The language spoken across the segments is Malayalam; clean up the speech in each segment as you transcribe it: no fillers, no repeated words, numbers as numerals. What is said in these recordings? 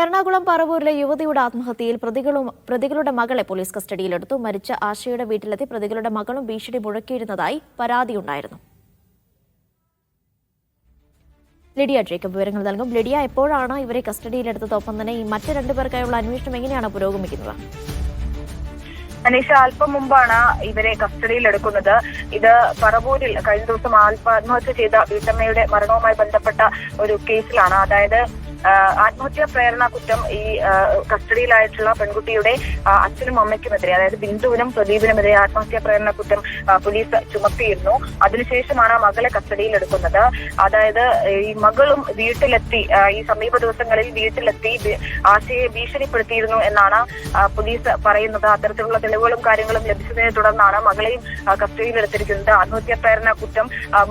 എറണാകുളം പറവൂരിലെ യുവതിയുടെ ആത്മഹത്യയിൽ പ്രതികളുടെ മകളെ പോലീസ് കസ്റ്റഡിയിലെടുത്തു. മരിച്ച ആശയുടെ വീട്ടിലെത്തി പ്രതികളുടെ മകളും ഭീഷണി മുഴക്കിയിരുന്നതായി പരാതിയുണ്ടായിരുന്നു. ലിഡിയ ജേക്കബ് വിവരങ്ങൾ നൽകും. ലിഡിയ, എപ്പോഴാണ് ഇവരെ കസ്റ്റഡിയിലെടുത്തത്? ഒപ്പം തന്നെ ഈ മറ്റ് രണ്ടുപേർക്കായുള്ള അന്വേഷണം എങ്ങനെയാണ് പുരോഗമിക്കുന്നത്? അനീഷ, അല്പം മുമ്പാണ് ഇവരെ കസ്റ്റഡിയിലെടുക്കുന്നത്. ഇത് പറവൂരിൽ കഴിഞ്ഞ ദിവസം ആത്മഹത്യ ചെയ്ത വീട്ടമ്മയുടെ മരണവുമായി ബന്ധപ്പെട്ട ഒരു കേസിലാണ്. അതായത് ആത്മഹത്യാ പ്രേരണ കുറ്റം ഈ കസ്റ്റഡിയിലായിട്ടുള്ള പെൺകുട്ടിയുടെ അച്ഛനും അമ്മയ്ക്കുമെതിരെ, അതായത് ബിന്ദുവിനും പ്രദീപിനുമെതിരെ ആത്മഹത്യാ പ്രേരണ കുറ്റം പോലീസ് ചുമത്തിയിരുന്നു. അതിനുശേഷമാണ് മകളെ കസ്റ്റഡിയിലെടുക്കുന്നത്. അതായത് ഈ മകളും വീട്ടിലെത്തി, ഈ സമീപ ദിവസങ്ങളിൽ വീട്ടിലെത്തി ആശയെ ഭീഷണിപ്പെടുത്തിയിരുന്നു എന്നാണ് പോലീസ് പറയുന്നത്. അത്തരത്തിലുള്ള തെളിവുകളും കാര്യങ്ങളും ലഭിച്ചതിനെ തുടർന്നാണ് മകളെയും കസ്റ്റഡിയിലെടുത്തിരിക്കുന്നത്. ആത്മഹത്യാ പ്രേരണ കുറ്റം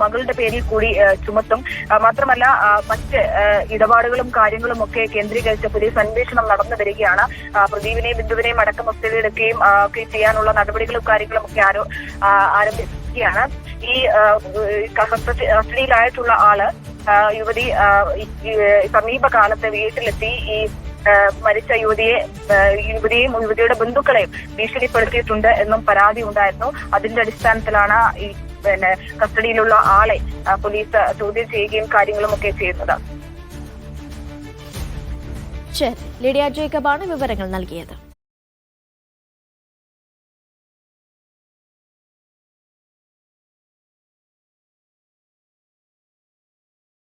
മകളുടെ പേരിൽ കൂടി ചുമത്തും. മാത്രമല്ല മറ്റ് ഇടപാടുകളും കാര്യങ്ങളും ഒക്കെ കേന്ദ്രീകരിച്ച് പോലീസ് അന്വേഷണം നടന്നു വരികയാണ്. പ്രദീപിനെയും ബിന്ദുവിനെയും അടക്കം കസ്റ്റഡിയിലെടുക്കുകയും ഒക്കെ ചെയ്യാനുള്ള നടപടികളും കാര്യങ്ങളും ഒക്കെ ആരംഭിക്കുകയാണ്. ഈ കസ്റ്റഡിയിലായിട്ടുള്ള ആള് യുവതി സമീപകാലത്ത് വീട്ടിലെത്തി ഈ മരിച്ച യുവതിയെയും യുവതിയുടെ ബന്ധുക്കളെയും ഭീഷണിപ്പെടുത്തിയിട്ടുണ്ട് എന്നും പരാതി ഉണ്ടായിരുന്നു. അതിന്റെ അടിസ്ഥാനത്തിലാണ് ഈ കസ്റ്റഡിയിലുള്ള ആളെ പോലീസ് ചോദ്യം ചെയ്യുകയും കാര്യങ്ങളും ഒക്കെ ചെയ്യുന്നത്. ലിഡിയ ജേക്കബാണ് വിവരങ്ങൾ നൽകിയത്.